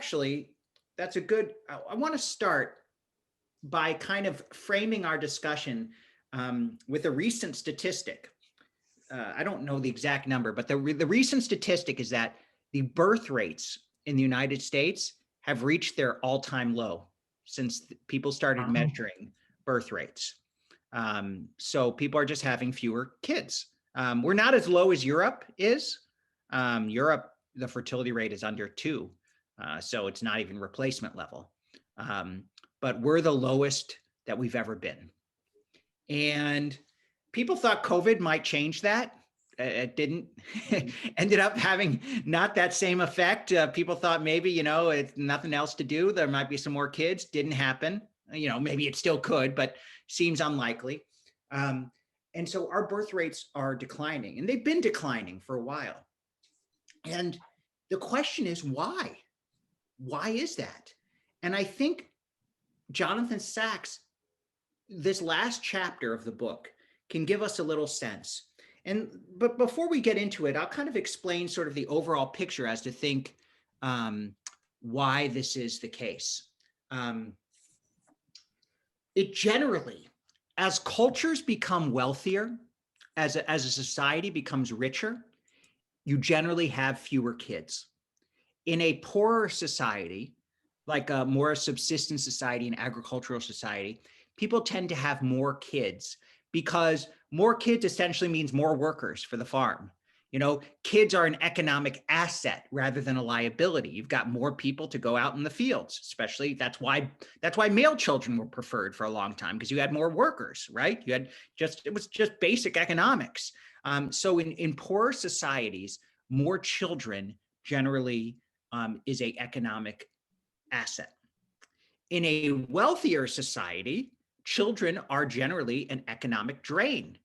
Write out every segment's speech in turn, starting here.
actually, that's a good, I want to start by kind of framing our discussion with a recent statistic. I don't know the exact number, but the recent statistic is that the birth rates in the United States have reached their all-time low since people started Wow. measuring birth rates. So people are just having fewer kids. We're not as low as Europe is. Europe, the fertility rate is under 2, so it's not even replacement level. But we're the lowest that we've ever been. And people thought COVID might change that. It didn't. Ended up having not that same effect. People thought maybe, it's nothing else to do, there might be some more kids. Didn't happen. Maybe it still could, but seems unlikely. And so our birth rates are declining, and they've been declining for a while. And the question is why? Why is that? And I think Jonathan Sacks, this last chapter of the book, can give us a little sense. But before we get into it, I'll kind of explain sort of the overall picture as to think why this is the case. It generally, as cultures become wealthier, as a society becomes richer, you generally have fewer kids. In a poorer society, like a more subsistence society, an agricultural society, people tend to have more kids because more kids essentially means more workers for the farm. Kids are an economic asset rather than a liability. You've got more people to go out in the fields, especially that's why male children were preferred for a long time, because you had more workers, right? It was just basic economics. So in poorer societies, more children generally is a economic asset. In a wealthier society, children are generally an economic drain.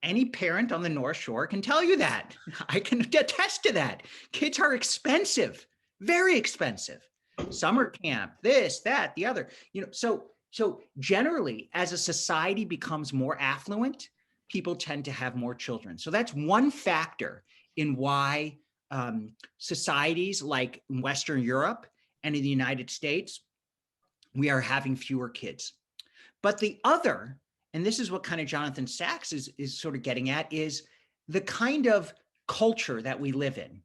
Any parent on the North Shore can tell you that. I can attest to that. Kids are expensive, very expensive. Summer camp, this, that, the other. So generally, as a society becomes more affluent, people tend to have more children. So that's one factor in why societies like in Western Europe and in the United States, we are having fewer kids. But the other, and this is what kind of Jonathan Sacks is sort of getting at, is the kind of culture that we live in.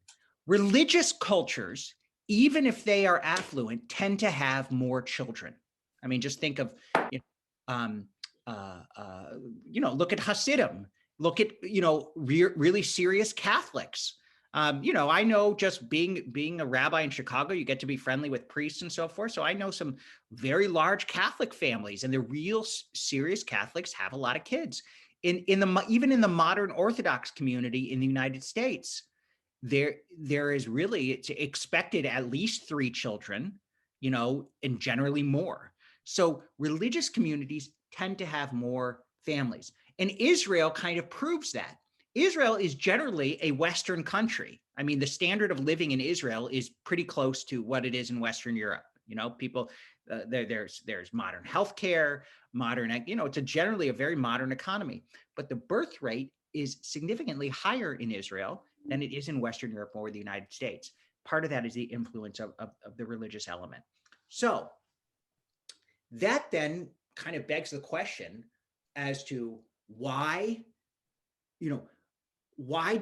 Religious cultures, even if they are affluent, tend to have more children. I mean, just think of, look at Hasidim, look at, really serious Catholics. I know just being a rabbi in Chicago, you get to be friendly with priests and so forth. So I know some very large Catholic families, and the real serious Catholics have a lot of kids. Even in the modern Orthodox community in the United States, there is really, it's expected at least 3 children, and generally more. So religious communities tend to have more families, and Israel kind of proves that. Israel is generally a Western country. I mean, the standard of living in Israel is pretty close to what it is in Western Europe. People, there's modern healthcare, modern, it's generally a very modern economy. But the birth rate is significantly higher in Israel than it is in Western Europe or the United States. Part of that is the influence of the religious element. So that then kind of begs the question as to why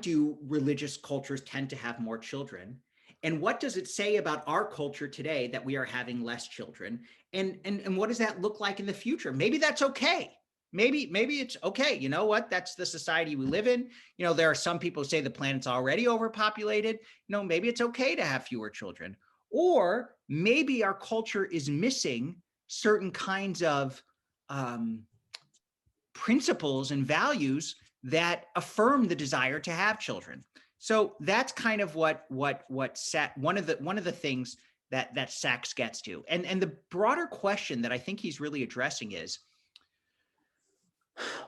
do religious cultures tend to have more children? And what does it say about our culture today that we are having less children? And what does that look like in the future? Maybe that's okay. Maybe it's okay. You know what? That's the society we live in. There are some people who say the planet's already overpopulated. Maybe it's okay to have fewer children. Or maybe our culture is missing certain kinds of principles and values that affirm the desire to have children. So that's kind of one of the things that Sacks gets to. And the broader question that I think he's really addressing is,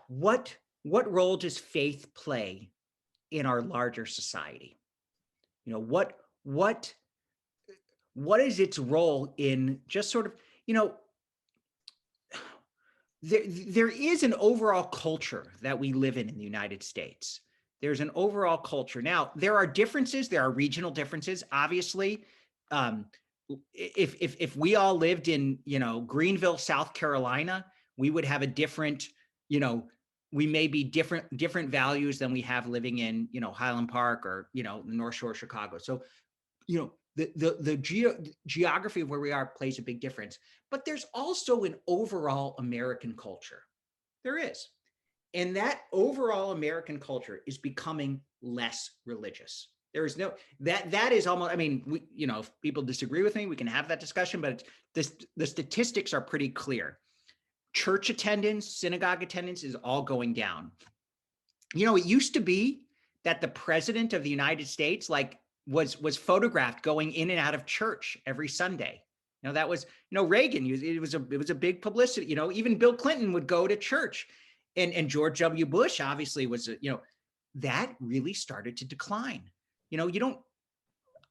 what role does faith play in our larger society? What is its role in just sort of, there is an overall culture that we live in the United States. There's an overall culture. Now, there are differences. There are regional differences. Obviously, if we all lived in, Greenville, South Carolina, we would have a different, we may be different values than we have living in, Highland Park or, the North Shore of Chicago. So, the geography of where we are plays a big difference. But there's also an overall American culture. There is. And that overall American culture is becoming less religious. There is no, that is almost, I mean, if people disagree with me, we can have that discussion, but the statistics are pretty clear. Church attendance, synagogue attendance is all going down. It used to be that the president of the United States, was photographed going in and out of church every Sunday. That was, Reagan, it was a big publicity, even Bill Clinton would go to church, and George W. Bush obviously was, that really started to decline.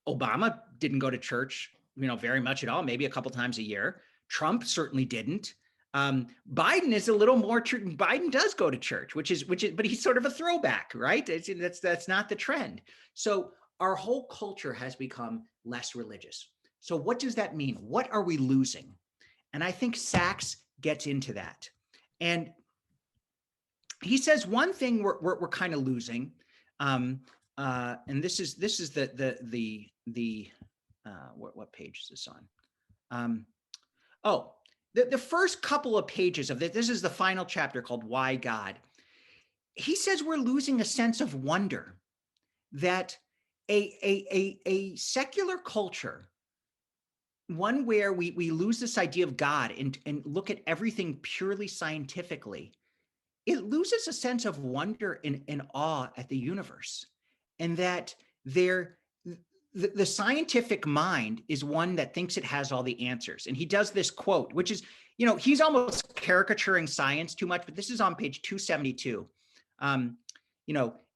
Obama didn't go to church, very much at all, maybe a couple times a year. Trump certainly didn't. Biden is a little more true. Biden does go to church, which is, but he's sort of a throwback, right? That's not the trend. So our whole culture has become less religious. So what does that mean? What are we losing? And I think Sachs gets into that. And he says one thing we're kind of losing, and this is the what page is this on? The first couple of pages of this is the final chapter called Why God. He says we're losing a sense of wonder, that a secular culture, one where we lose this idea of God and look at everything purely scientifically, it loses a sense of wonder and awe at the universe. And that the scientific mind is one that thinks it has all the answers. And he does this quote, which is, he's almost caricaturing science too much, but this is on page 272.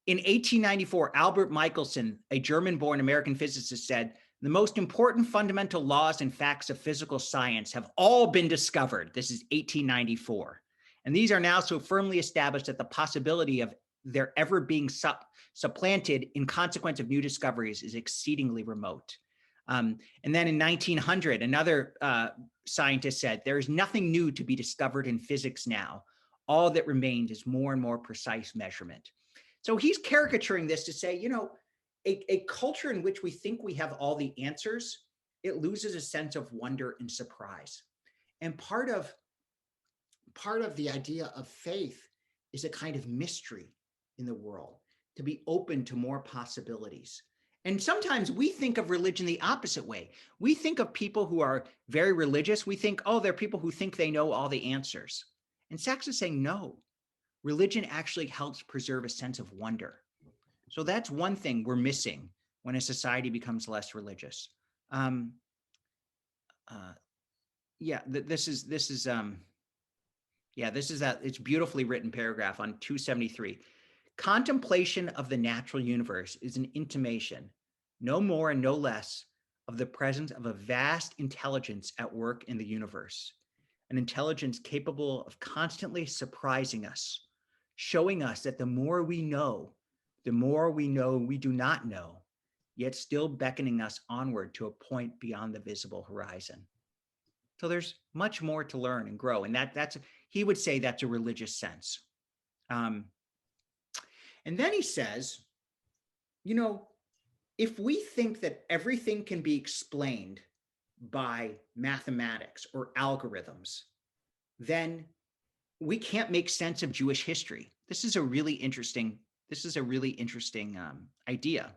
In 1894, Albert Michelson, a German-born American physicist, said, "The most important fundamental laws and facts of physical science have all been discovered." This is 1894. And these are now so firmly established that the possibility of their ever being supplanted in consequence of new discoveries is exceedingly remote. And then in 1900, another scientist said, "There is nothing new to be discovered in physics now. All that remains is more and more precise measurement." So he's caricaturing this to say, a culture in which we think we have all the answers, it loses a sense of wonder and surprise. And part of the idea of faith is a kind of mystery in the world, to be open to more possibilities. And sometimes we think of religion the opposite way. We think of people who are very religious. We think, oh, they're people who think they know all the answers. And Sachs is saying, no, religion actually helps preserve a sense of wonder. So that's one thing we're missing when a society becomes less religious. This is that, it's beautifully written paragraph on 273. Contemplation of the natural universe is an intimation, no more and no less, of the presence of a vast intelligence at work in the universe, an intelligence capable of constantly surprising us, showing us that the more we know we do not know, yet still beckoning us onward to a point beyond the visible horizon. So there's much more to learn and grow. And he would say that's a religious sense. And then he says, if we think that everything can be explained by mathematics or algorithms, then we can't make sense of Jewish history. This is a really interesting idea.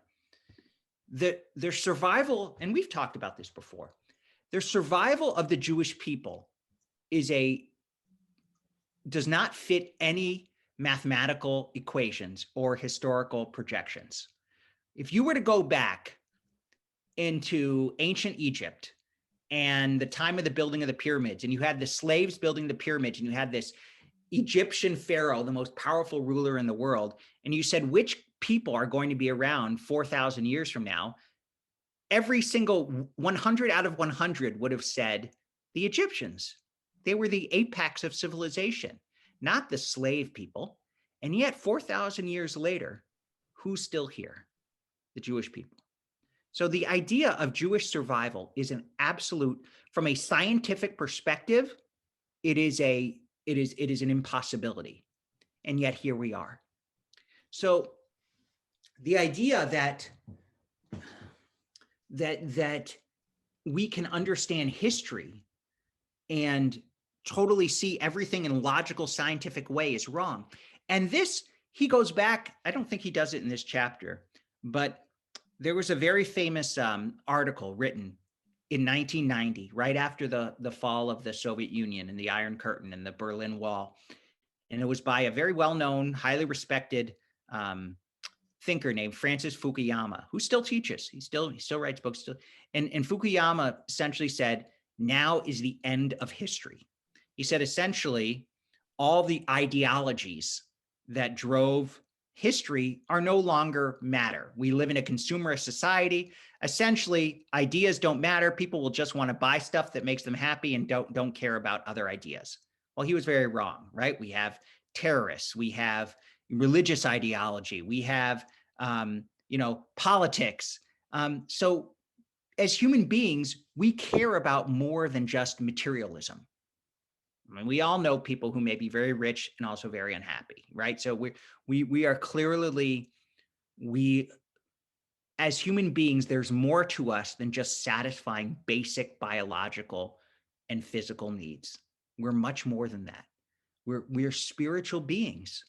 Their survival, and we've talked about this before, their survival of the Jewish people does not fit any mathematical equations or historical projections. If you were to go back into ancient Egypt and the time of the building of the pyramids, and you had the slaves building the pyramids, and you had this Egyptian pharaoh, the most powerful ruler in the world, and you said, which people are going to be around 4,000 years from now? Every single 100 out of 100 would have said the Egyptians. They were the apex of civilization, not the slave people. And yet 4,000 years later, who's still here? The Jewish people. So the idea of Jewish survival is an absolute, from a scientific perspective, it is an impossibility. And yet here we are. So the idea that we can understand history and totally see everything in a logical scientific way is wrong. And this, he goes back, I don't think he does it in this chapter, but there was a very famous article written in 1990, right after the fall of the Soviet Union and the Iron Curtain and the Berlin Wall. And it was by a very well-known, highly respected thinker named Francis Fukuyama, who still teaches. He still writes books. And Fukuyama essentially said, now is the end of history. He said, essentially, all the ideologies that drove history are no longer matter. We live in a consumerist society. Essentially, ideas don't matter. People will just want to buy stuff that makes them happy and don't care about other ideas. Well, he was very wrong, right? We have terrorists, we have religious ideology, we have politics. So as human beings, we care about more than just materialism. I mean, we all know people who may be very rich and also very unhappy, right? So we are clearly, as human beings, there's more to us than just satisfying basic biological and physical needs. We're much more than that. We're spiritual beings.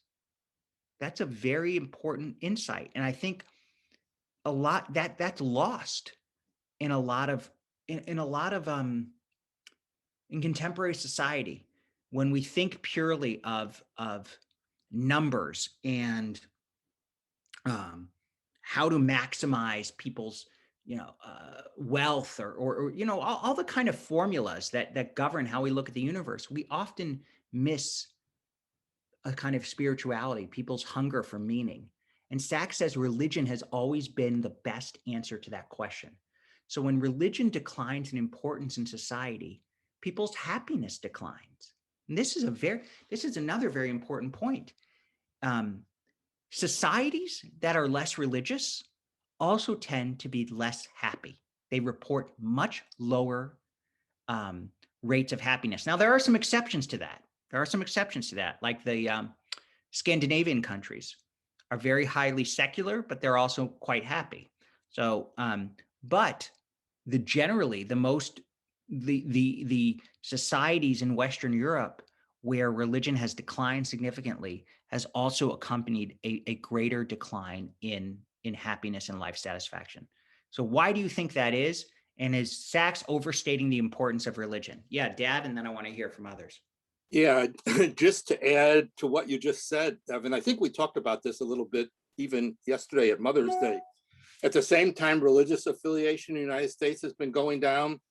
That's a very important insight. And I think a lot that's lost in a lot of in contemporary society when we think purely of numbers and how to maximize people's wealth or all the kind of formulas that govern how we look at the universe. We often miss a kind of spirituality, people's hunger for meaning. And Sachs says religion has always been the best answer to that question. So when religion declines in importance in society, people's happiness declines. And this is another very important point. Societies that are less religious also tend to be less happy. They report much lower rates of happiness. Now, there are some exceptions to that. Like the Scandinavian countries are very highly secular, but they're also quite happy. So, but the societies in Western Europe where religion has declined significantly has also accompanied a greater decline in happiness and life satisfaction. So why do you think that is? And is Sachs overstating the importance of religion? Yeah, Dad, and then I want to hear from others. Yeah, just to add to what you just said, Evan, I think we talked about this a little bit even yesterday at Mother's Day. At the same time, religious affiliation in the United States has been going down.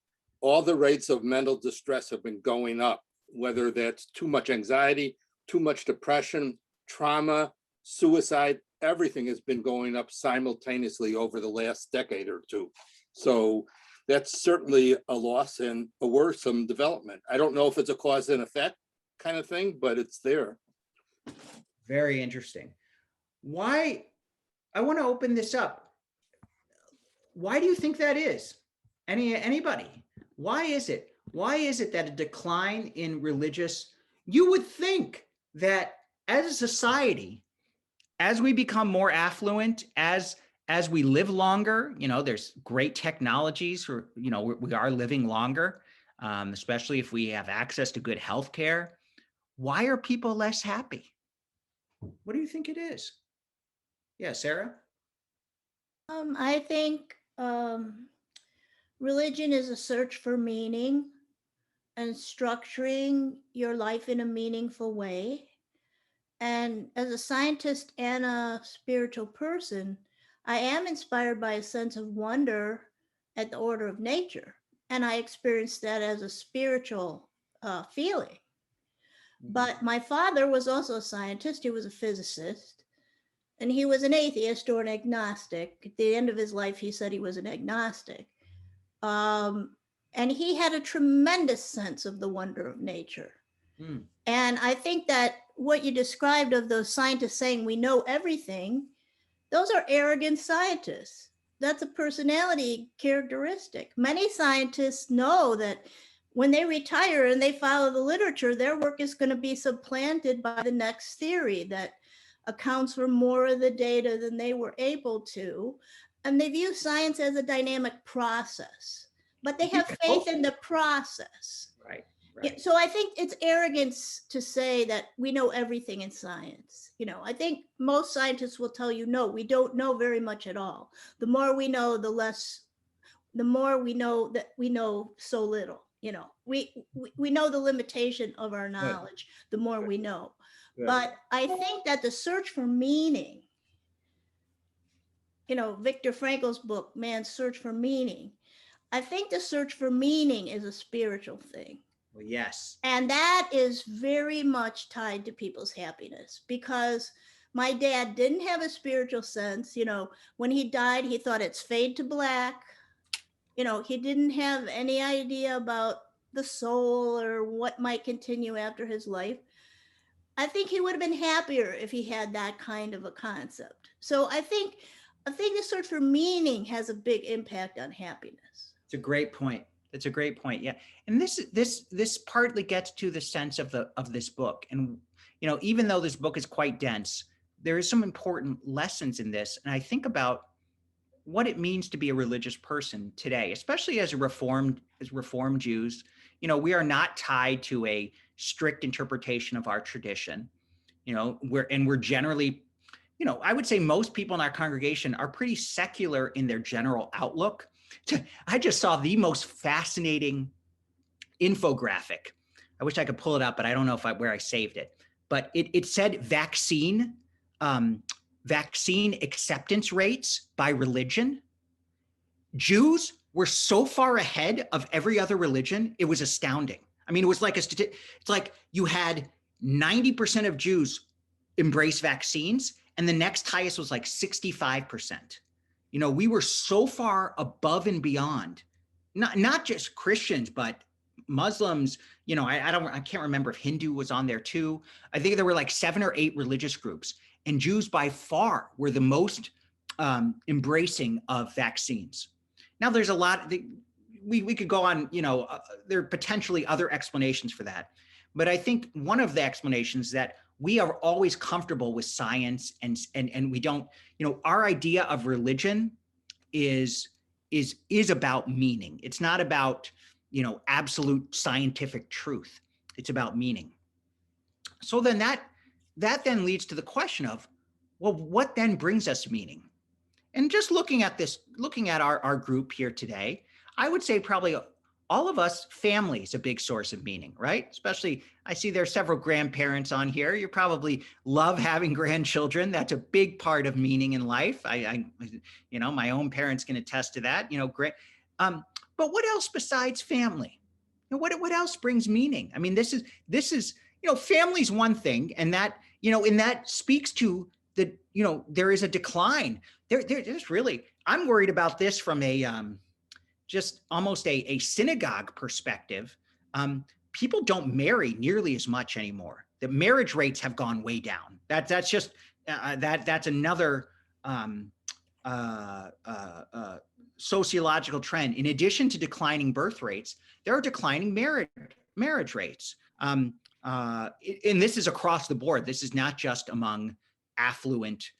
All the rates of mental distress have been going up, whether that's too much anxiety, too much depression, trauma, suicide, everything has been going up simultaneously over the last decade or two. So that's certainly a loss and a worrisome development. I don't know if it's a cause and effect kind of thing, but it's there. Very interesting. Why? I want to open this up. Why do you think that is? Anybody? Why is it? Why is it that a decline in religious, you would think that as a society, as we become more affluent, as we live longer, there's great technologies for, we are living longer, especially if we have access to good health care. Why are people less happy? What do you think it is? Yeah, Sarah? I think religion is a search for meaning and structuring your life in a meaningful way. And as a scientist and a spiritual person, I am inspired by a sense of wonder at the order of nature. And I experienced that as a spiritual feeling. But my father was also a scientist. He was a physicist. And he was an atheist or an agnostic. At the end of his life, he said he was an agnostic. And he had a tremendous sense of the wonder of nature. And I think that what you described of those scientists saying we know everything, those are arrogant scientists. that's a personality characteristic. Many scientists know that when they retire and they follow the literature, their work is going to be supplanted by the next theory that accounts for more of the data than they were able to. And they view science as a dynamic process, but they have faith in the process. Right. Yeah, Right. so I think it's arrogance to say that we know everything in science. I think most scientists will tell you, no, we don't know very much at all. The more we know, the more we know that we know so little. We know the limitation of our knowledge, the more we know. Good. But I think that the search for meaning, Viktor Frankl's book, Man's Search for Meaning, I think the search for meaning is a spiritual thing. Well, yes. And that is very much tied to people's happiness, because my dad didn't have a spiritual sense. When he died, he thought it's fade to black. He didn't have any idea about the soul or what might continue after his life. I think he would have been happier if he had that kind of a concept. So I think the search for meaning has a big impact on happiness. It's a great point. It's a great point. Yeah. And this partly gets to the sense of this book. And, even though this book is quite dense, there is some important lessons in this. And I think about what it means to be a religious person today, especially as Reformed Jews. We are not tied to a strict interpretation of our tradition. We're generally, I would say most people in our congregation are pretty secular in their general outlook. I just saw the most fascinating infographic. I wish I could pull it up, but I don't know where I saved it. But it said vaccine acceptance rates by religion. Jews were so far ahead of every other religion, it was astounding. I mean, it was like it's like you had 90% of Jews embrace vaccines, and the next highest was like 65%. We were so far above and beyond, not just Christians, but Muslims. I can't remember if Hindu was on there too. I think there were like 7 or 8 religious groups, and Jews by far were the most embracing of vaccines. Now there's a lot, we could go on, there are potentially other explanations for that. But I think one of the explanations that we are always comfortable with science and we don't, our idea of religion is about meaning. It's not about, absolute scientific truth. It's about meaning. So then that then leads to the question of, well, what then brings us meaning? And just looking at our group here today, I would say probably all of us, family is a big source of meaning, right? Especially, I see there are several grandparents on here. You probably love having grandchildren. That's a big part of meaning in life. My own parents can attest to that. But what else besides family? What else brings meaning? I mean, this is family's one thing, and that and that speaks to the there is a decline. There's really, I'm worried about this from a just almost a synagogue perspective. People don't marry nearly as much anymore. The marriage rates have gone way down. That's just that's another sociological trend. In addition to declining birth rates, there are declining marriage rates. And this is across the board. This is not just among affluent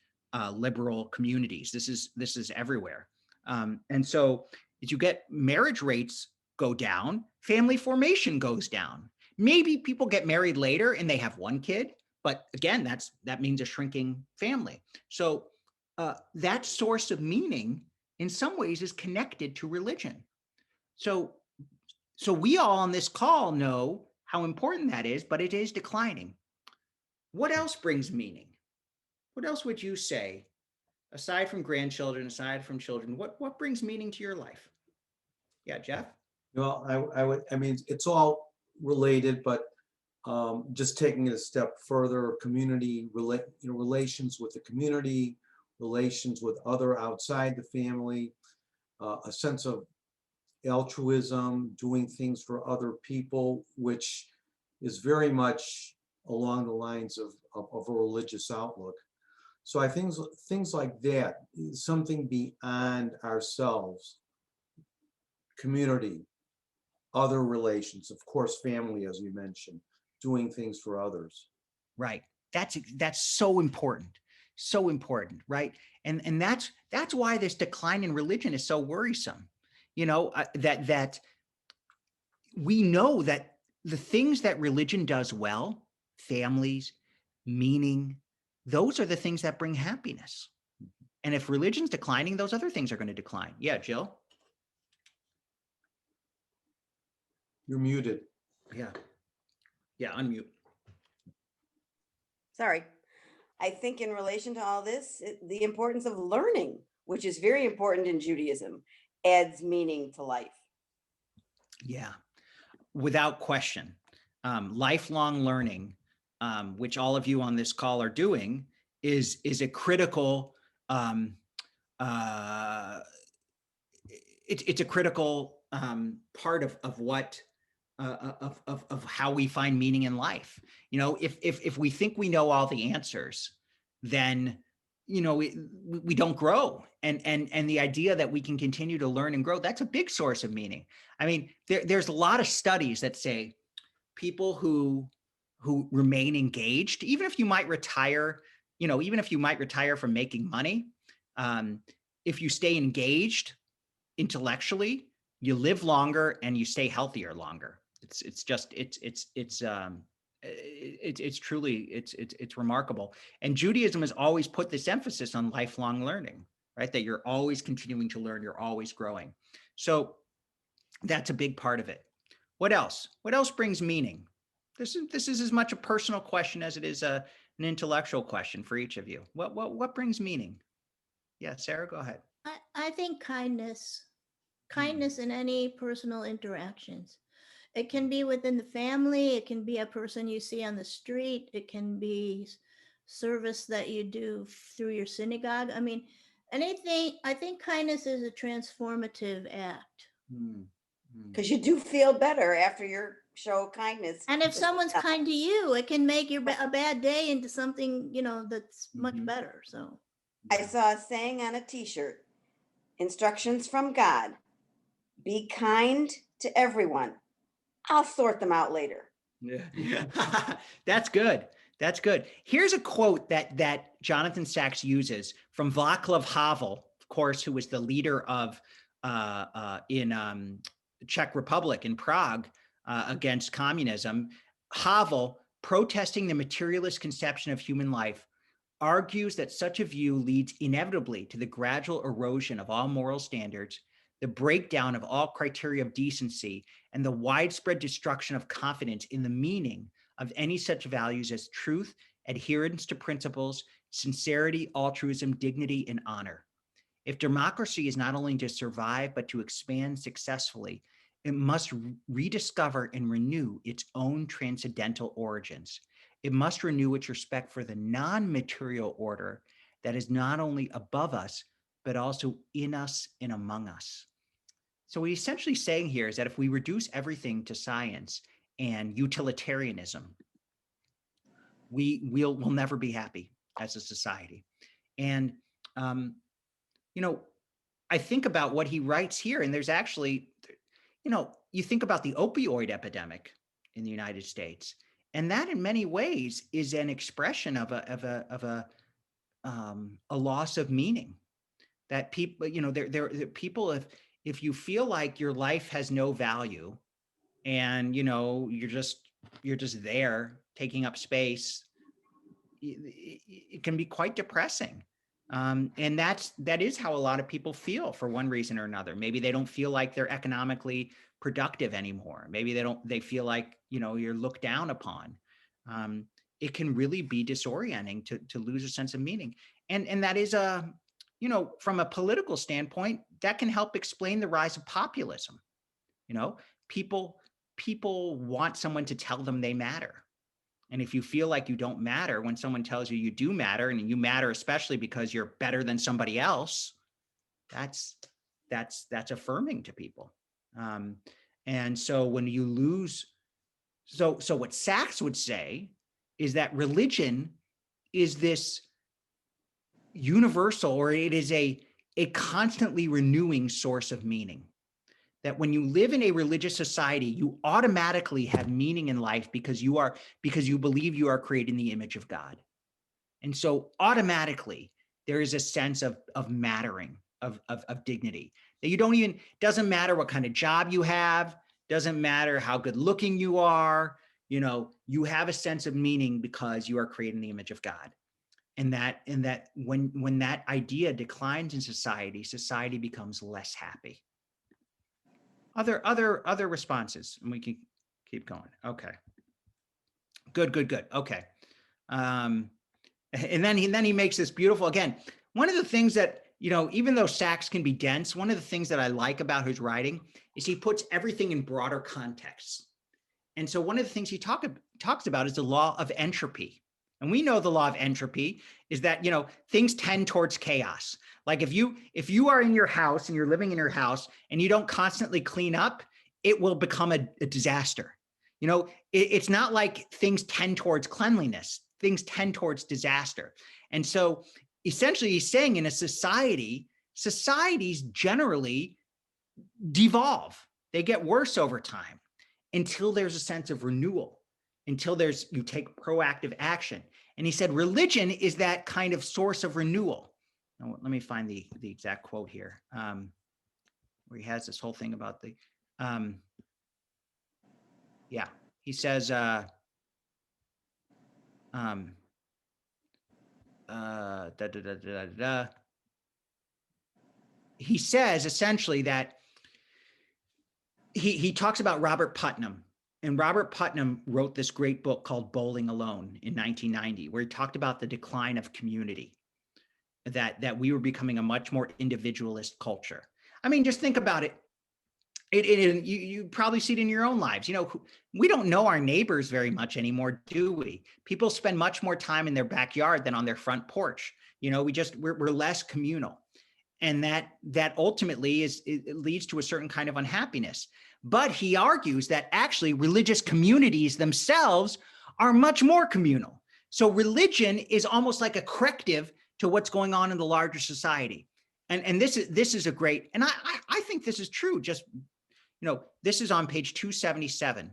liberal communities. This is everywhere. And so as you get marriage rates go down, family formation goes down. Maybe people get married later and they have one kid, but again, that means a shrinking family. So that source of meaning in some ways is connected to religion. So we all on this call know how important that is, but it is declining. What else brings meaning? What else would you say, aside from grandchildren, aside from children, what brings meaning to your life? Yeah, Jeff? Well, I mean, it's all related, but just taking it a step further, community, relations with the community, relations with other outside the family, a sense of altruism, doing things for other people, which is very much along the lines of a religious outlook. So I think things like that, something beyond ourselves, community, other relations, of course, family, as you mentioned, doing things for others. Right. That's so important. So important, right? And that's why this decline in religion is so worrisome. That we know that the things that religion does well, families, meaning, those are the things that bring happiness. And if religion's declining, those other things are going to decline. Yeah, Jill? You're muted. Yeah. Yeah, unmute. Sorry. I think in relation to all this, the importance of learning, which is very important in Judaism, adds meaning to life. Yeah, without question. Lifelong learning, which all of you on this call are doing, is a critical it's a critical part of what of how we find meaning in life. If we think we know all the answers, then we don't grow. And the idea that we can continue to learn and grow, that's a big source of meaning. I mean, there's a lot of studies that say people who remain engaged, even if you might retire, even if you might retire from making money, if you stay engaged intellectually, you live longer and you stay healthier longer. It's remarkable. And Judaism has always put this emphasis on lifelong learning, right? That you're always continuing to learn, you're always growing. So that's a big part of it. What else? What else brings meaning? This is as much a personal question as it is an intellectual question for each of you. What brings meaning? Yeah, Sarah, go ahead. I think kindness in any personal interactions. It can be within the family, it can be a person you see on the street, it can be service that you do through your synagogue. I mean, anything. I think kindness is a transformative act. Because you do feel better after your show of kindness. And if someone's kind to you, it can make a bad day into something, that's much better. So I saw a saying on a t-shirt, instructions from God, be kind to everyone. I'll sort them out later. Yeah. That's good. That's good. Here's a quote that Jonathan Sachs uses from Václav Havel, of course, who was the leader of in Czech Republic in Prague against communism. Havel, protesting the materialist conception of human life, argues that such a view leads inevitably to the gradual erosion of all moral standards, the breakdown of all criteria of decency, and the widespread destruction of confidence in the meaning of any such values as truth, adherence to principles, sincerity, altruism, dignity, and honor. If democracy is not only to survive, but to expand successfully, it must rediscover and renew its own transcendental origins. It must renew its respect for the non-material order that is not only above us, but also in us and among us. So what he's essentially saying here is that if we reduce everything to science and utilitarianism, we'll never be happy as a society. And I think about what he writes here, and there's actually, you think about the opioid epidemic in the United States, and that in many ways is an expression of a loss of meaning. That people, there people, if you feel like your life has no value, and you're just there taking up space, it can be quite depressing. And that is how a lot of people feel for one reason or another. Maybe they don't feel like they're economically productive anymore. Maybe they feel like, you're looked down upon. It can really be disorienting to lose a sense of meaning. And that is from a political standpoint, that can help explain the rise of populism. People want someone to tell them they matter. And if you feel like you don't matter when someone tells you you do matter, and you matter especially because you're better than somebody else, that's affirming to people. And so when you lose, so what Sachs would say is that religion is this universal, or it is a constantly renewing source of meaning. That when you live in a religious society, you automatically have meaning in life because you believe you are created in the image of God. And so automatically there is a sense of mattering, of dignity, that you don't even, doesn't matter what kind of job you have, doesn't matter how good looking you are, you have a sense of meaning because you are created in the image of God. And that when that idea declines in society, society becomes less happy. Other responses, and we can keep going. Okay. Good. Okay. And then he makes this beautiful, again, one of the things that, even though Sachs can be dense, one of the things that I like about his writing is he puts everything in broader contexts. And so one of the things he talks about is the law of entropy. And we know the law of entropy is that, things tend towards chaos. Like if you are in your house and you're living in your house and you don't constantly clean up, it will become a disaster. It's not like things tend towards cleanliness. Things tend towards disaster. And so essentially he's saying in a society, societies generally devolve. They get worse over time until there's a sense of renewal, until you take proactive action. And he said, religion is that kind of source of renewal. Now, let me find the exact quote here, where he has this whole thing about the, he says, he says essentially that he talks about Robert Putnam. And Robert Putnam wrote this great book called Bowling Alone in 1990, where he talked about the decline of community, that we were becoming a much more individualist culture. I mean, just think about it. You probably see it in your own lives. We don't know our neighbors very much anymore, do we? People spend much more time in their backyard than on their front porch. We're less communal. And that ultimately it leads to a certain kind of unhappiness. But he argues that actually religious communities themselves are much more communal. So religion is almost like a corrective to what's going on in the larger society. And this is a great, and I think this is true. Just, this is on page 277.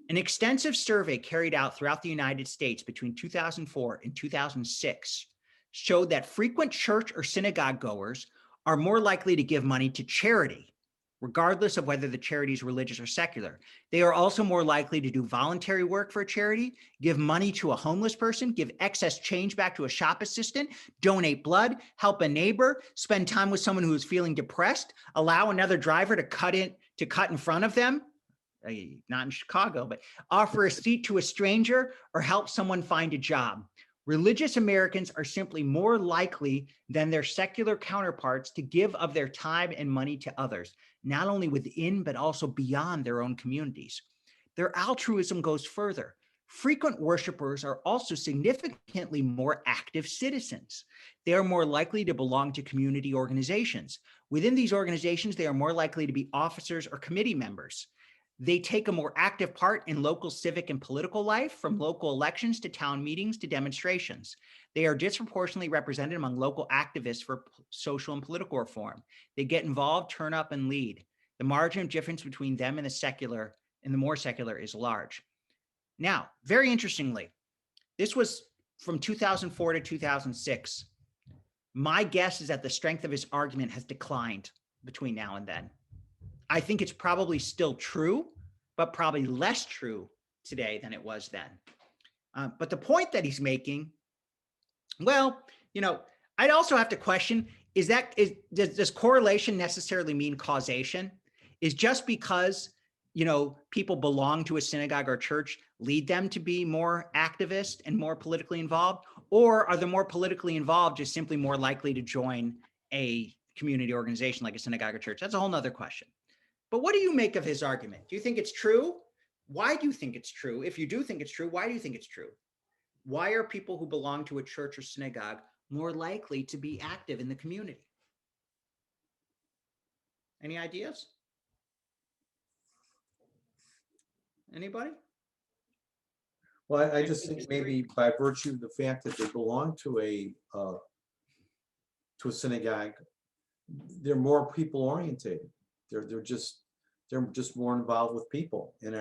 An extensive survey carried out throughout the United States between 2004 and 2006 showed that frequent church or synagogue goers are more likely to give money to charity, regardless of whether the charity is religious or secular. They are also more likely to do voluntary work for a charity, give money to a homeless person, give excess change back to a shop assistant, donate blood, help a neighbor, spend time with someone who is feeling depressed, allow another driver to cut in front of them, not in Chicago, but offer a seat to a stranger or help someone find a job. Religious Americans are simply more likely than their secular counterparts to give of their time and money to others, not only within, but also beyond their own communities. Their altruism goes further. Frequent worshipers are also significantly more active citizens. They are more likely to belong to community organizations. Within these organizations, they are more likely to be officers or committee members. They take a more active part in local civic and political life, from local elections to town meetings to demonstrations. They are disproportionately represented among local activists for social and political reform. They get involved, turn up, and lead. The margin of difference between them and the more secular is large. Now, very interestingly, this was from 2004 to 2006. My guess is that the strength of his argument has declined between now and then. I think it's probably still true, but probably less true today than it was then. But the point that he's making, well, I'd also have to question, does correlation necessarily mean causation? Is just because, people belong to a synagogue or church lead them to be more activist and more politically involved? Or are the more politically involved just simply more likely to join a community organization like a synagogue or church? That's a whole nother question. But what do you make of his argument? Do you think it's true? Why do you think it's true? If you do think it's true, why do you think it's true? Why are people who belong to a church or synagogue more likely to be active in the community? Any ideas? Anybody? Well, I just think maybe by virtue of the fact that they belong to a to a synagogue, they're more people orientated. They're just more involved with people and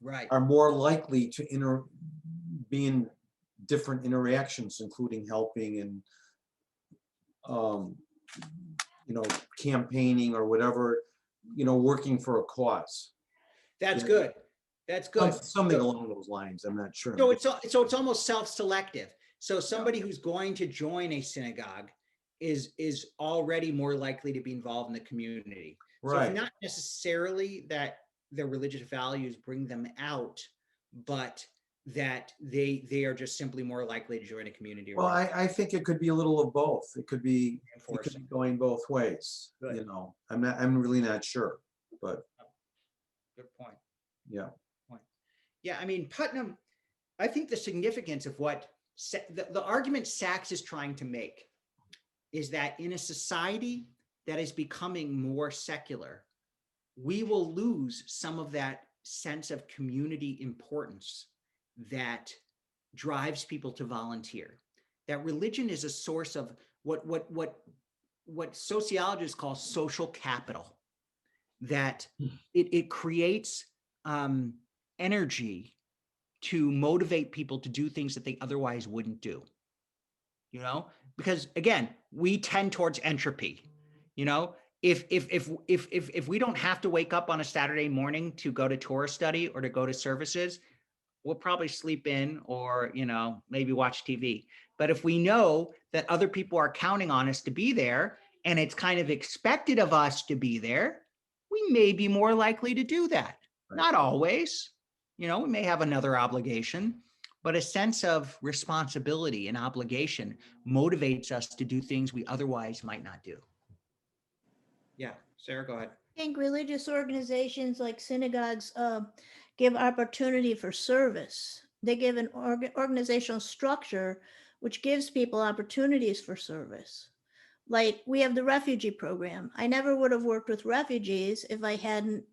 Right. are more likely to be in different interactions, including helping and campaigning or whatever, working for a cause. That's Yeah. good. That's good. Something along those lines. I'm not sure. So it's almost self-selective. So somebody who's going to join a synagogue is already more likely to be involved in the community. So Right. it's not necessarily that their religious values bring them out, but that they are just simply more likely to join a community. Well, I think it could be a little of both. It could be Reinforcing. going both ways. Good. I'm really not sure, but Good point. yeah. Yeah, I mean, Putnam, I think the significance of what the argument Sachs is trying to make is that in a society that is becoming more secular, we will lose some of that sense of community importance that drives people to volunteer. That religion is a source of what sociologists call social capital, that it creates energy to motivate people to do things that they otherwise wouldn't do. Because again, we tend towards entropy. If we don't have to wake up on a Saturday morning to go to Torah study or to go to services, we'll probably sleep in or, maybe watch TV. But if we know that other people are counting on us to be there and it's kind of expected of us to be there, we may be more likely to do that. Right. Not always. We may have another obligation, but a sense of responsibility and obligation motivates us to do things we otherwise might not do. Yeah, Sarah, go ahead. I think religious organizations like synagogues give opportunity for service. They give an organizational structure which gives people opportunities for service. Like we have the refugee program. I never would have worked with refugees if I hadn't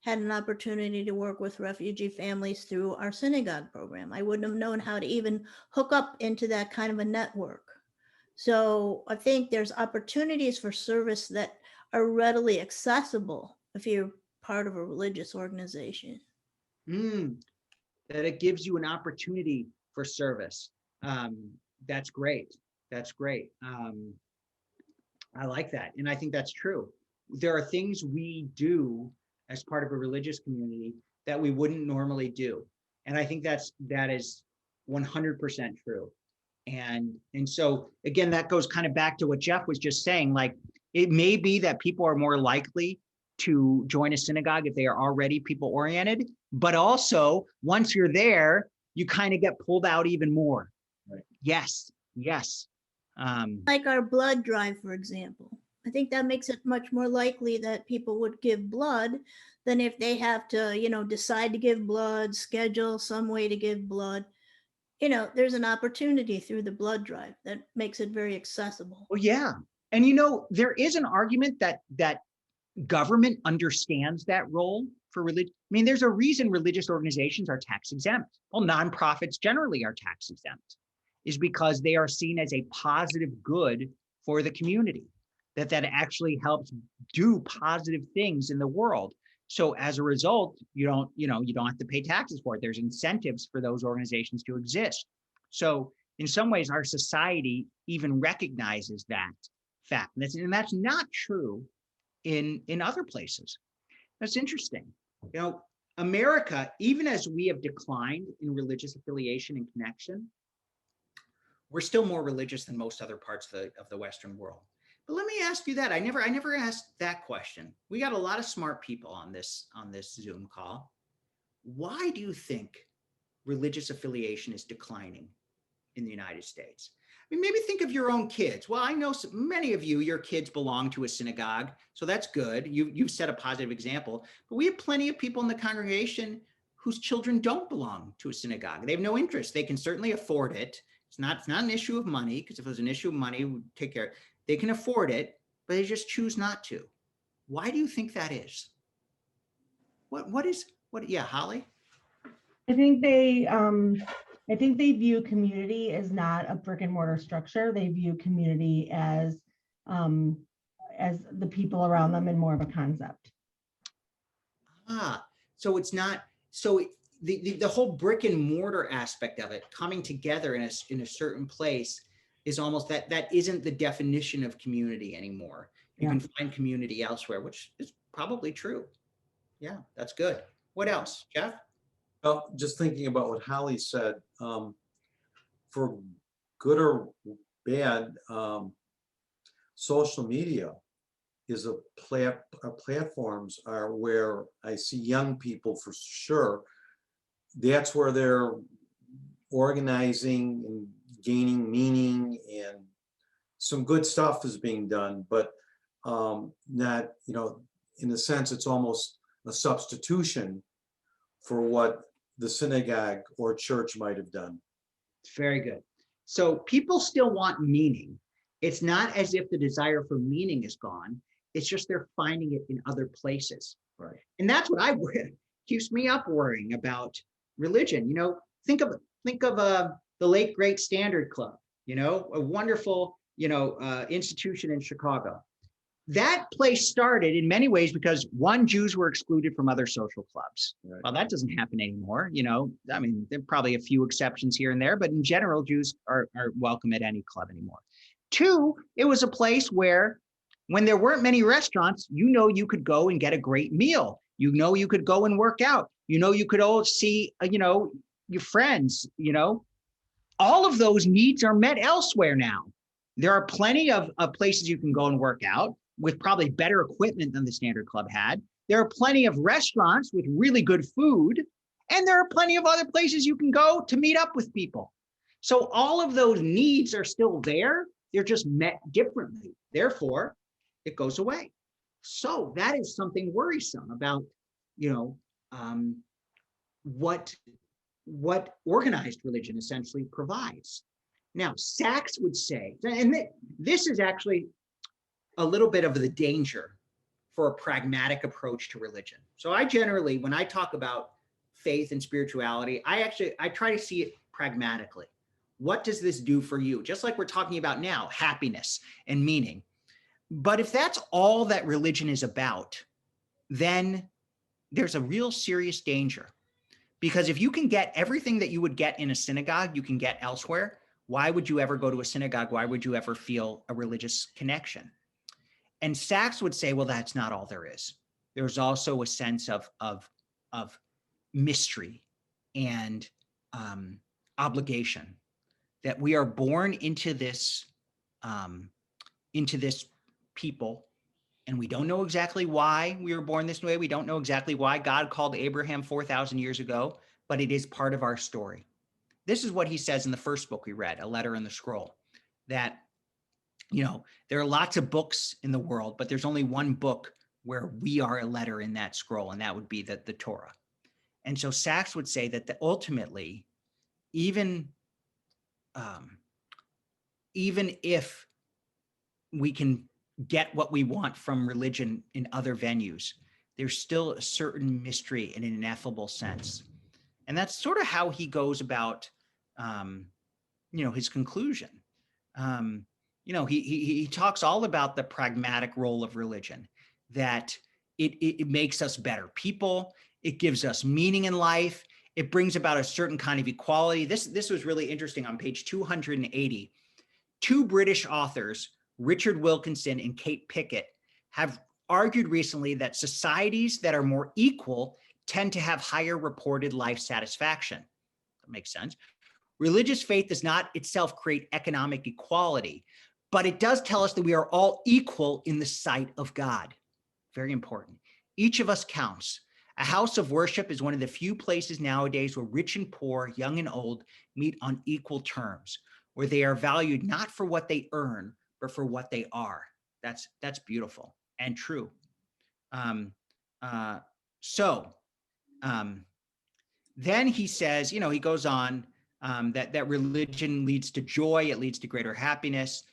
had an opportunity to work with refugee families through our synagogue program. I wouldn't have known how to even hook up into that kind of a network. So I think there's opportunities for service that are readily accessible if you're part of a religious organization. That it gives you an opportunity for service. That's great. That's great. I like that. And I think that's true. There are things we do as part of a religious community that we wouldn't normally do. And I think that is 100% true. And so again, that goes kind of back to what Jeff was just saying. Like, it may be that people are more likely to join a synagogue if they are already people oriented, but also once you're there, you kind of get pulled out even more. Right. Yes. Like our blood drive, for example. I think that makes it much more likely that people would give blood than if they have to, decide to give blood, schedule some way to give blood. There's an opportunity through the blood drive that makes it very accessible. Well, yeah. And there is an argument that government understands that role for religion. I mean, there's a reason religious organizations are tax exempt. Well, nonprofits generally are tax exempt, is because they are seen as a positive good for the community, that actually helps do positive things in the world. So as a result, you don't have to pay taxes for it. There's incentives for those organizations to exist. So in some ways, our society even recognizes that fact. And that's not true in other places. That's interesting. America, even as we have declined in religious affiliation and connection, we're still more religious than most other parts of the Western world. But let me ask you that. I never asked that question. We got a lot of smart people on this Zoom call. Why do you think religious affiliation is declining in the United States? I mean, maybe think of your own kids. Well, I know many of you, your kids belong to a synagogue, so that's good. You've set a positive example. But we have plenty of people in the congregation whose children don't belong to a synagogue. They have no interest. They can certainly afford it. It's not an issue of money, because if it was an issue of money, we'd take care. They can afford it, but they just choose not to. Why do you think that is? What? Yeah, Holly? I think they I think they view community as not a brick and mortar structure. They view community as the people around them and more of a concept. Ah, so it's not, so the whole brick and mortar aspect of it coming together in a certain place is almost that isn't the definition of community anymore. You Yeah. can find community elsewhere, which is probably true. Yeah, that's good. What else, Jeff? Well, just thinking about what Holly said, for good or bad, social media is platforms are where I see young people for sure. That's where they're organizing and gaining meaning, and some good stuff is being done, but not, in a sense, it's almost a substitution for what the synagogue or church might have done. Very good. So people still want meaning. It's not as if the desire for meaning is gone. It's just they're finding it in other places. Right. And that's what keeps me up worrying about religion. Think of the late great Standard Club, a wonderful, institution in Chicago. That place started in many ways because one, Jews were excluded from other social clubs. Right. Well, that doesn't happen anymore. I mean, there are probably a few exceptions here and there, but in general, Jews are welcome at any club anymore. Two, it was a place where when there weren't many restaurants, you could go and get a great meal. You could go and work out. You could all see, your friends, all of those needs are met elsewhere now. There are plenty of places you can go and work out with probably better equipment than the Standard Club had. There are plenty of restaurants with really good food, and there are plenty of other places you can go to meet up with people. So all of those needs are still there. They're just met differently. Therefore, it goes away. So that is something worrisome about, what organized religion essentially provides. Now, Sachs would say, and this is actually a little bit of the danger for a pragmatic approach to religion. So I generally, when I talk about faith and spirituality, I try to see it pragmatically. What does this do for you? Just like we're talking about now, happiness and meaning. But if that's all that religion is about, then there's a real serious danger. Because if you can get everything that you would get in a synagogue, you can get elsewhere, why would you ever go to a synagogue? Why would you ever feel a religious connection? And Sachs would say, well, that's not all there is. There's also a sense of mystery and obligation, that we are born into this people, and we don't know exactly why we were born this way. We don't know exactly why God called Abraham 4,000 years ago, but it is part of our story. This is what he says in the first book we read, A Letter in the Scroll, that, there are lots of books in the world, but there's only one book where we are a letter in that scroll, and that would be the Torah. And so Sachs would say that ultimately, even if we can get what we want from religion in other venues, there's still a certain mystery in an ineffable sense. And that's sort of how he goes about, his conclusion. He talks all about the pragmatic role of religion, that it makes us better people. It gives us meaning in life. It brings about a certain kind of equality. This was really interesting on page 280. Two British authors, Richard Wilkinson and Kate Pickett, have argued recently that societies that are more equal tend to have higher reported life satisfaction. That makes sense. Religious faith does not itself create economic equality, but it does tell us that we are all equal in the sight of God. Very important. Each of us counts. A house of worship is one of the few places nowadays where rich and poor, young and old, meet on equal terms, where they are valued not for what they earn, but for what they are. That's beautiful and true. Then he says, he goes on that religion leads to joy, it leads to greater happiness.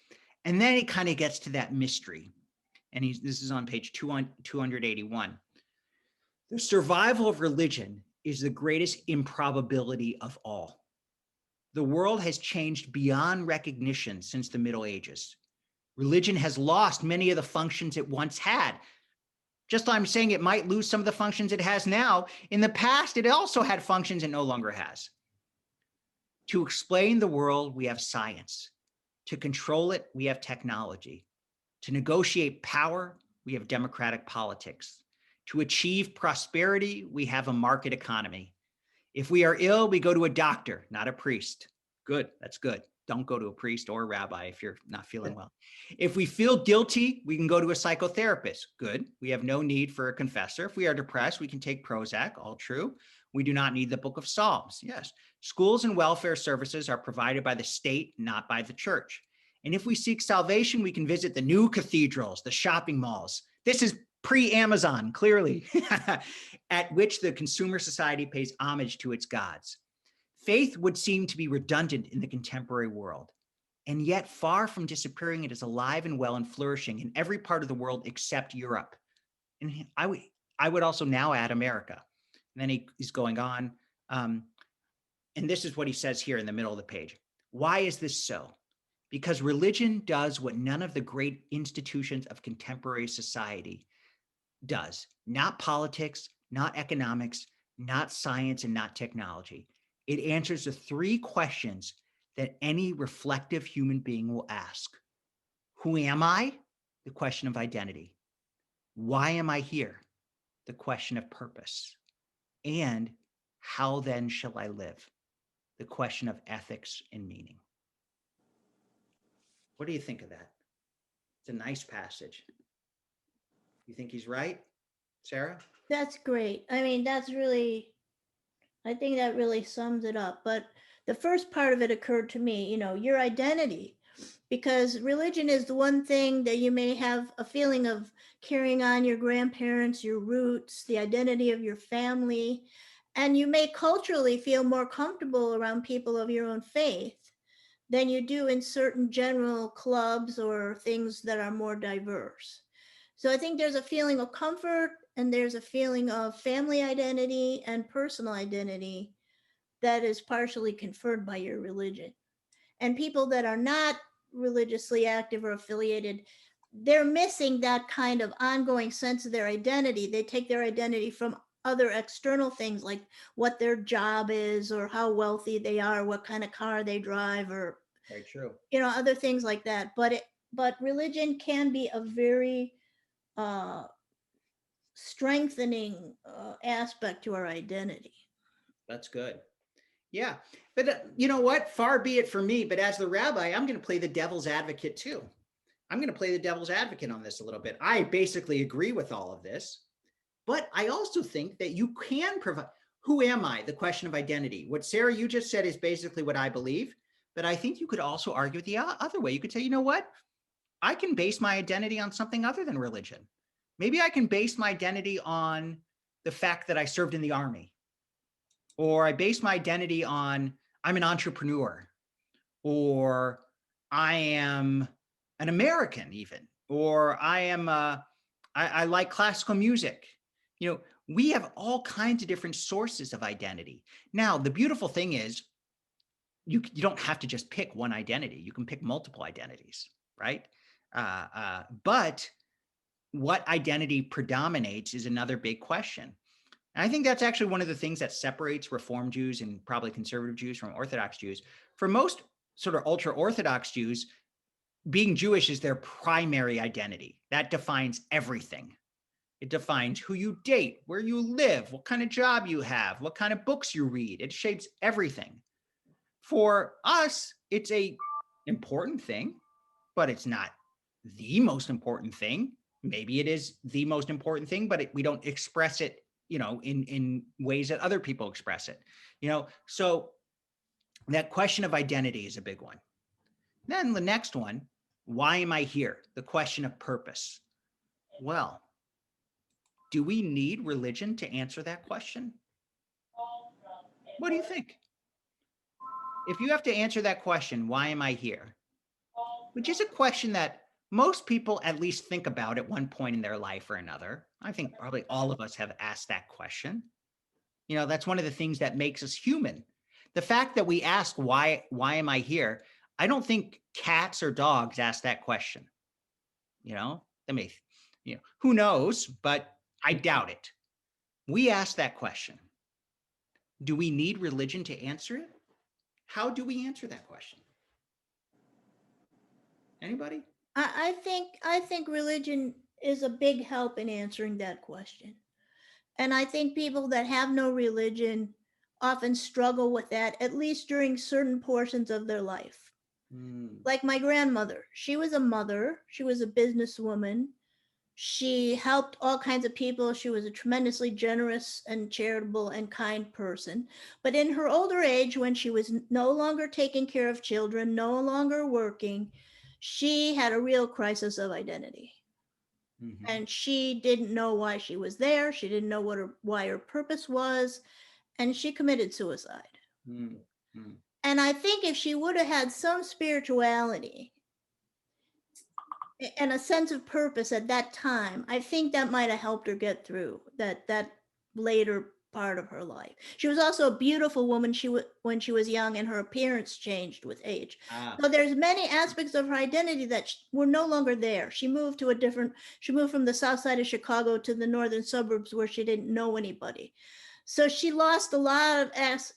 And then he kind of gets to that mystery. And this is on page 281. The survival of religion is the greatest improbability of all. The world has changed beyond recognition since the Middle Ages. Religion has lost many of the functions it once had. Just like I'm saying it might lose some of the functions it has now. In the past, it also had functions it no longer has. To explain the world, we have science. To control it, we have technology. To negotiate power, we have democratic politics. To achieve prosperity, we have a market economy. If we are ill, we go to a doctor, not a priest. Good, that's good. Don't go to a priest or a rabbi if you're not feeling well. If we feel guilty, we can go to a psychotherapist. Good, we have no need for a confessor. If we are depressed, we can take Prozac, all true. We do not need the Book of Psalms, yes. Schools and welfare services are provided by the state, not by the church. And if we seek salvation, we can visit the new cathedrals, the shopping malls. This is pre-Amazon, clearly, at which the consumer society pays homage to its gods. Faith would seem to be redundant in the contemporary world, and yet far from disappearing, it is alive and well and flourishing in every part of the world except Europe. And I would also now add America. And then he's going on. And this is what he says here in the middle of the page. Why is this so? Because religion does what none of the great institutions of contemporary society does. Not politics, not economics, not science, and not technology. It answers the three questions that any reflective human being will ask. Who am I? The question of identity. Why am I here? The question of purpose. And how then shall I live? The question of ethics and meaning. What do you think of that? It's a nice passage. You think he's right, Sarah? That's great. I mean, that's really, I think that really sums it up. But the first part of it occurred to me, you know, your identity, because religion is the one thing that you may have a feeling of carrying on your grandparents, your roots, the identity of your family, and you may culturally feel more comfortable around people of your own faith than you do in certain general clubs or things that are more diverse. So I think there's a feeling of comfort and there's a feeling of family identity and personal identity that is partially conferred by your religion. And people that are not religiously active or affiliated, they're missing that kind of ongoing sense of their identity. They take their identity from other external things like what their job is or how wealthy they are, what kind of car they drive, or Very true. you know, other things like that. But religion can be a very strengthening aspect to our identity. That's good. Yeah. But you know what? Far be it from me. But as the rabbi, I'm going to play the devil's advocate too. I'm going to play the devil's advocate on this a little bit. I basically agree with all of this. But I also think that you can provide, who am I? The question of identity. What Sarah, you just said is basically what I believe. But I think you could also argue it the other way. You could say, you know what? I can base my identity on something other than religion. Maybe I can base my identity on the fact that I served in the army. Or I base my identity on I'm an entrepreneur. Or I am an American even. Or I am, I like classical music. You know, we have all kinds of different sources of identity. Now, the beautiful thing is you don't have to just pick one identity. You can pick multiple identities, right? But what identity predominates is another big question. And I think that's actually one of the things that separates Reform Jews and probably conservative Jews from Orthodox Jews. For most sort of ultra-Orthodox Jews, being Jewish is their primary identity. That defines everything. It defines who you date, where you live, what kind of job you have, what kind of books you read. It shapes everything. For us, it's an important thing, but it's not the most important thing. Maybe it is the most important thing, but we don't express it, you know, in ways that other people express it, you know. So that question of identity is a big one. Then the next one, why am I here? The question of purpose. Well, do we need religion to answer that question? What do you think? If you have to answer that question, why am I here? Which is a question that most people at least think about at one point in their life or another. I think probably all of us have asked that question. You know, that's one of the things that makes us human. The fact that we ask why am I here? I don't think cats or dogs ask that question. I mean, who knows, but I doubt it. We ask that question. Do we need religion to answer it? How do we answer that question? Anybody? I think religion is a big help in answering that question. And I think people that have no religion often struggle with that, at least during certain portions of their life. Like my grandmother, she was a mother, she was a businesswoman, she helped all kinds of people. She was a tremendously generous and charitable and kind person. But in her older age, when she was no longer taking care of children, no longer working, she had a real crisis of identity. Mhm. And she didn't know why she was there. She didn't know why her purpose was. And she committed suicide. Mm, mm. And I think if she would have had some spirituality and a sense of purpose at that time, I think that might have helped her get through that later part of her life. She was also a beautiful woman when she was young, and her appearance changed with age. Ah, So there's many aspects of her identity that were no longer there. She moved from the south side of Chicago to the northern suburbs where she didn't know anybody. So she lost a lot of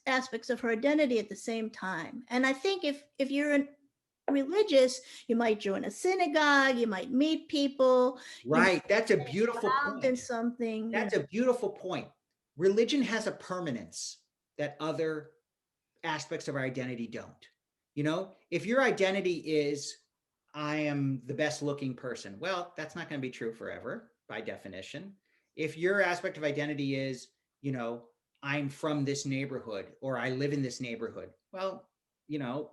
aspects of her identity at the same time. And I think if you're religious, you might join a synagogue, you might meet people, you might right. That's a get beautiful involved in point. something. That's a beautiful point. Religion has a permanence that other aspects of our identity don't. If your identity is, I am the best looking person, well, that's not going to be true forever by definition. If your aspect of identity is, I'm from this neighborhood or I live in this neighborhood, well,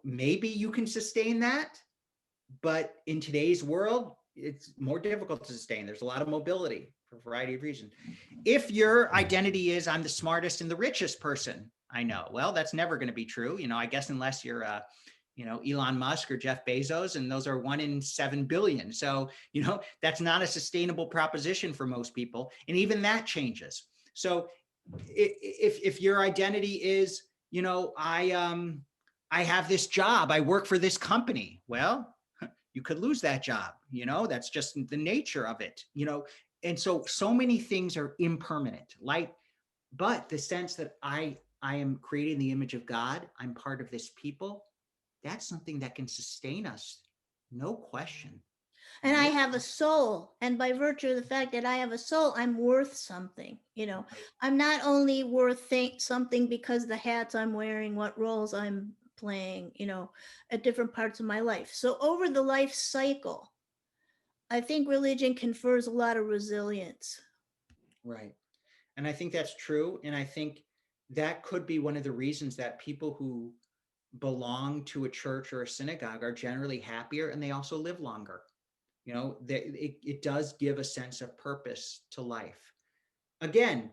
maybe you can sustain that. But in today's world, it's more difficult to sustain. There's a lot of mobility for a variety of reasons. If your identity is, I'm the smartest and the richest person I know, well, that's never going to be true. I guess unless you're, Elon Musk or Jeff Bezos, and those are 1 in 7 billion. So, that's not a sustainable proposition for most people. And even that changes. So if your identity is, I have this job, I work for this company, well, you could lose that job. That's just the nature of it. And so many things are impermanent, but the sense that I am created in the image of God, I'm part of this people, that's something that can sustain us, no question. And I have a soul, and by virtue of the fact that I have a soul, I'm worth something. I'm not only worth something because the hats I'm wearing, what roles I'm playing, at different parts of my life. So over the life cycle, I think religion confers a lot of resilience. Right. And I think that's true. And I think that could be one of the reasons that people who belong to a church or a synagogue are generally happier, and they also live longer. It does give a sense of purpose to life. Again,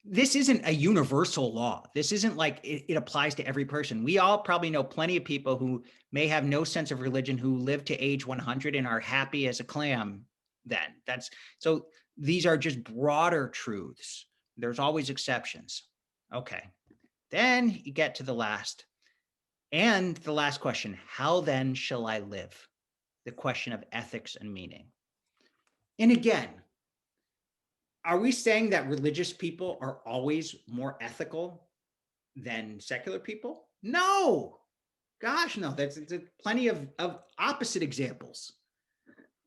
this isn't a universal law. This isn't like it applies to every person. We all probably know plenty of people who may have no sense of religion, who live to age 100 and are happy as a clam then. So these are just broader truths. There's always exceptions. Okay. Then you get to the last question. How then shall I live? The question of ethics and meaning. And again, are we saying that religious people are always more ethical than secular people? No. Gosh, no. There's plenty of opposite examples.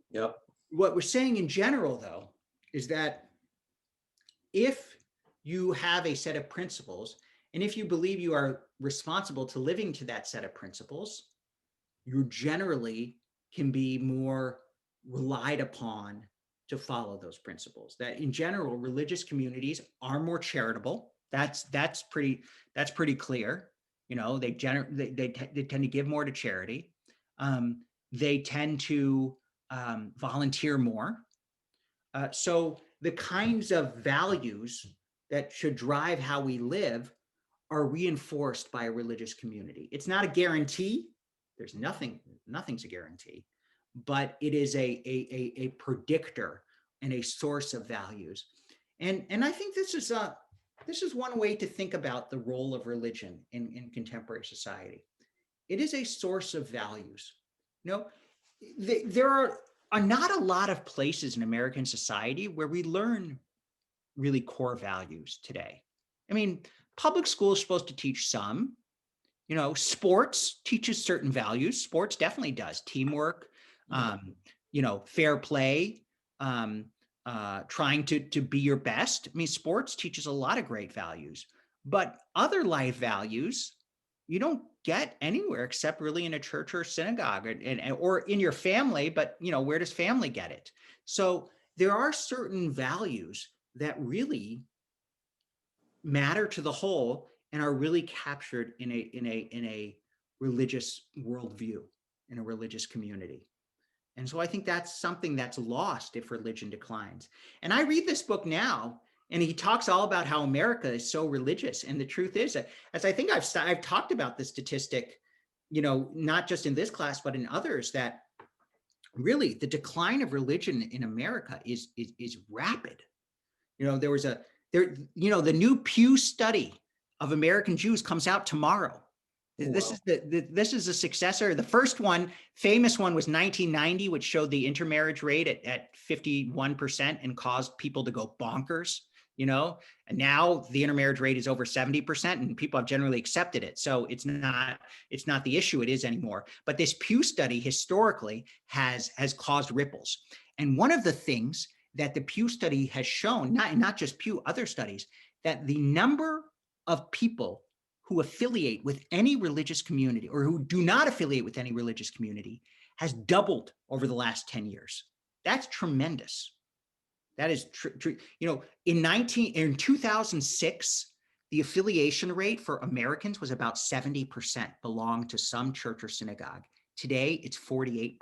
Yep. What we're saying in general, though, is that if you have a set of principles, and if you believe you are responsible to living to that set of principles, you generally can be more relied upon to follow those principles. That in general, religious communities are more charitable. That's pretty clear. They tend to give more to charity. They tend to volunteer more. So the kinds of values that should drive how we live are reinforced by a religious community. It's not a guarantee. There's nothing's a guarantee, but it is a predictor and a source of values. And I think this is this is one way to think about the role of religion in contemporary society. It is a source of values. You know, there are not a lot of places in American society where we learn really core values today. I mean, public school is supposed to teach some, you know, sports teaches certain values. Sports definitely does. Teamwork, you know, fair play, trying to be your best. I mean, sports teaches a lot of great values, but other life values you don't get anywhere except really in a church or synagogue or in your family. But, you know, where does family get it? So there are certain values that really matter to the whole and are really captured in a religious worldview, in a religious community. And so I think that's something that's lost if religion declines. And I read this book now, and he talks all about how America is so religious. And the truth is, as I think I've talked about the statistic, you know, not just in this class, but in others, that really the decline of religion in America is rapid. You know, the new Pew study of American Jews comes out tomorrow. This is this is a successor. The first one, famous one, was 1990, which showed the intermarriage rate at 51% and caused people to go bonkers. You know, and now the intermarriage rate is over 70%, and people have generally accepted it. So it's not the issue it is anymore. But this Pew study historically has caused ripples. And one of the things that the Pew study has shown, not just Pew, other studies, that the number of people who affiliate with any religious community or who do not affiliate with any religious community has doubled over the last 10 years. That's tremendous. That is true. You know, in 2006, the affiliation rate for Americans was about 70% belonged to some church or synagogue. Today, it's 48%.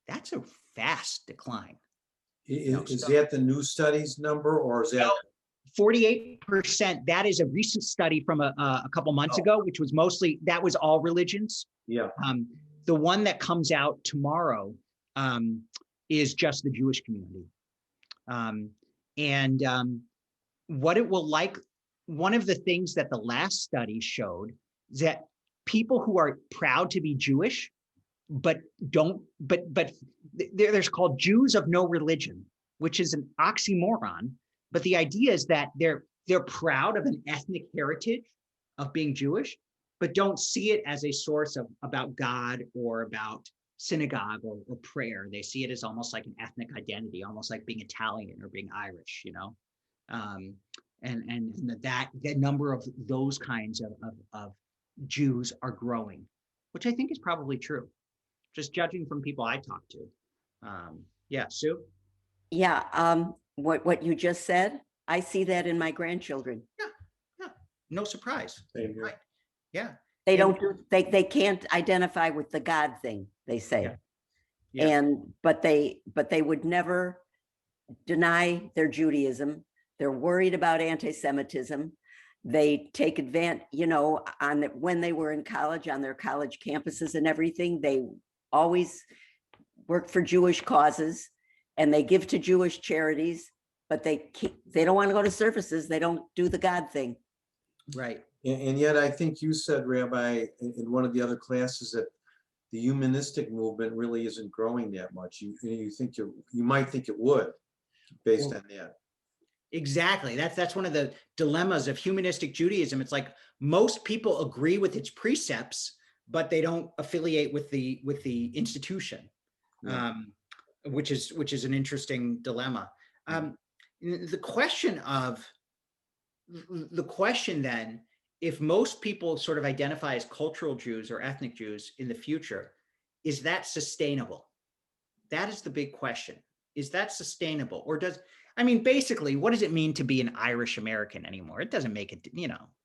That's a vast decline. Is that the new studies number, or is that? 48%. That is a recent study from a couple months ago, which was that was all religions. Yeah. The one that comes out tomorrow is just the Jewish community. What it will like, one of the things that the last study showed is that people who are proud to be Jewish, but there's called Jews of no religion, which is an oxymoron. But the idea is that they're proud of an ethnic heritage of being Jewish, but don't see it as a source about God or about synagogue or prayer. They see it as almost like an ethnic identity, almost like being Italian or being Irish, you know. And that number of those kinds of Jews are growing, which I think is probably true, just judging from people I talk to. Yeah, Sue? Yeah, what you just said, I see that in my grandchildren. Yeah, no surprise. Same here. Right. Yeah. They don't they can't identify with the God thing, they say. Yeah. But they would never deny their Judaism. They're worried about anti-Semitism. They take advantage, you know, when they were in college, on their college campuses and everything, they always work for Jewish causes and they give to Jewish charities, but they don't want to go to services. They don't do the God thing. Right. And yet I think you said, Rabbi, in one of the other classes, that the humanistic movement really isn't growing that much. You might think it would, based on that. Exactly. That's one of the dilemmas of humanistic Judaism. It's like most people agree with its precepts, but they don't affiliate with the institution, which is an interesting dilemma. The question then, if most people sort of identify as cultural Jews or ethnic Jews in the future, is that sustainable? That is the big question. Is that sustainable? Or basically, what does it mean to be an Irish American anymore? It doesn't make it,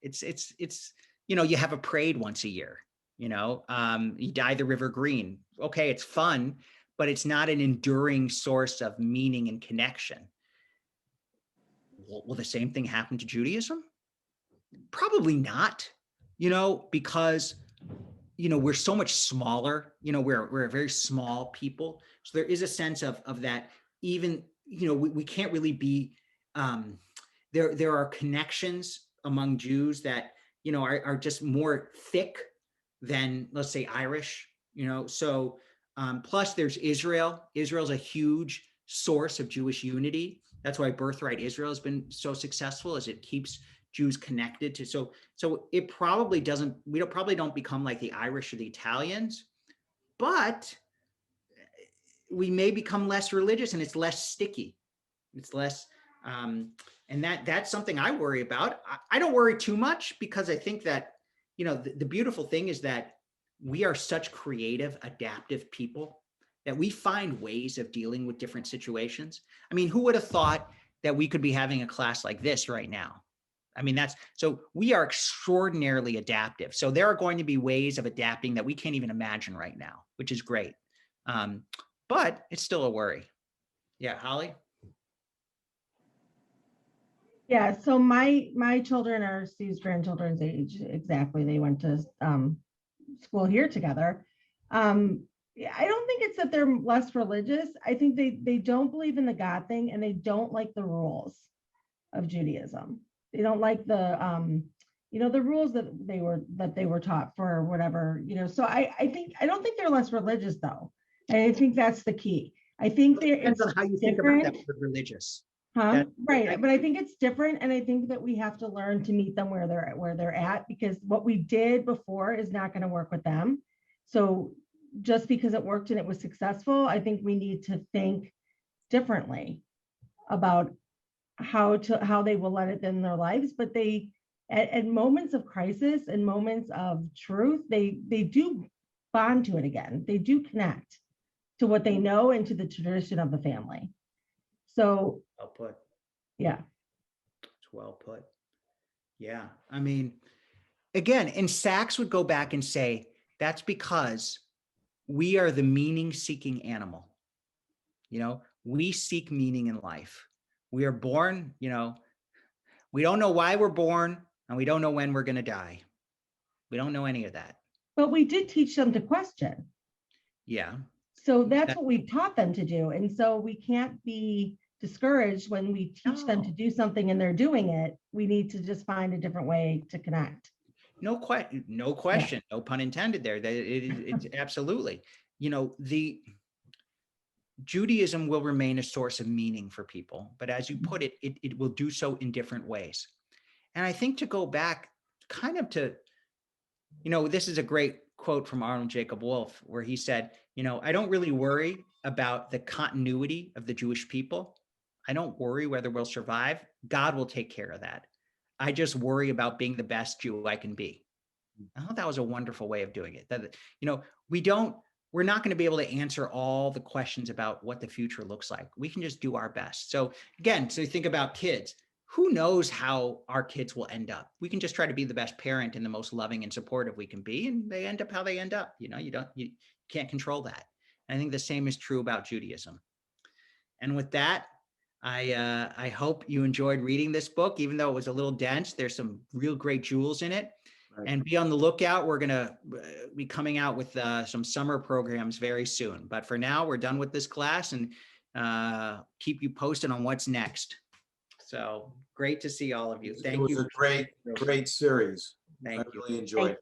it's you have a parade once a year, you dye the river green. Okay, it's fun, but it's not an enduring source of meaning and connection. Will the same thing happen to Judaism? Probably not, because, we're so much smaller, we're a very small people. So there is a sense of that even, we can't really be, there are connections among Jews that, you know, are just more thick than, let's say, Irish, you know. So plus there's Israel. Israel's a huge source of Jewish unity. That's why Birthright Israel has been so successful, as it keeps Jews connected to. So it probably doesn't, probably don't become like the Irish or the Italians, but we may become less religious, and it's less sticky. It's less, and that's something I worry about. I don't worry too much, because I think that, you know, the beautiful thing is that we are such creative, adaptive people that we find ways of dealing with different situations. I mean, who would have thought that we could be having a class like this right now? I mean, so we are extraordinarily adaptive. So there are going to be ways of adapting that we can't even imagine right now, which is great. But it's still a worry. Yeah, Holly? Yeah, so my children are Steve's grandchildren's age, exactly. They went to school here together. Yeah, I don't think it's that they're less religious. I think they don't believe in the God thing, and they don't like the rules of Judaism. They don't like the you know, the rules that they were taught for whatever, you know. So I don't think they're less religious, though. And I think that's the key. I think It depends on how you think about that word religious. Right, but I think it's different, and I think that we have to learn to meet them where they're at, because what we did before is not going to work with them. So just because it worked and it was successful, I think we need to think differently about how they will let it in their lives. But they, at moments of crisis and moments of truth, they do bond to it again. They do connect to what they know and to the tradition of the family. So, Well put. yeah. It's well put. Yeah. I mean, again, and Sachs would go back and say, that's because we are the meaning-seeking animal. You know, we seek meaning in life. We are born, you know, we don't know why we're born, and we don't know when we're going to die. We don't know any of that. But we did teach them to question. Yeah. So that's what we taught them to do. And so we can't be discouraged when we teach them to do something and they're doing it. We need to just find a different way to connect. No question, no pun intended there. It's absolutely, you know, the Judaism will remain a source of meaning for people, but as you put it, it will do so in different ways. And I think to go back kind of to, you know, this is a great quote from Arnold Jacob Wolf, where he said, you know, I don't really worry about the continuity of the Jewish people. I don't worry whether we'll survive. God will take care of that. I just worry about being the best Jew I can be. I thought that was a wonderful way of doing it. That, you know, we're not going to be able to answer all the questions about what the future looks like. We can just do our best. So again, so you think about kids, who knows how our kids will end up? We can just try to be the best parent and the most loving and supportive we can be, and they end up how they end up. You know, you can't control that. And I think the same is true about Judaism. And with that, I hope you enjoyed reading this book, even though it was a little dense. There's some real great jewels in it. Right. And be on the lookout. We're going to be coming out with some summer programs very soon. But for now, we're done with this class, and keep you posted on what's next. So great to see all of you. Thank you. It was a great series. Thank you. I really enjoyed it.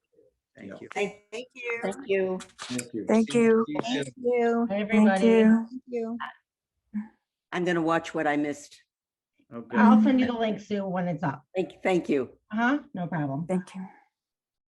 Thank you. Thank you. Thank you. Thank you. Thank you. Thank you. Hi, everybody. Thank you. I'm going to watch what I missed. Oh, good. I'll send you the link, Sue, when it's up. Thank you. No problem. Thank you.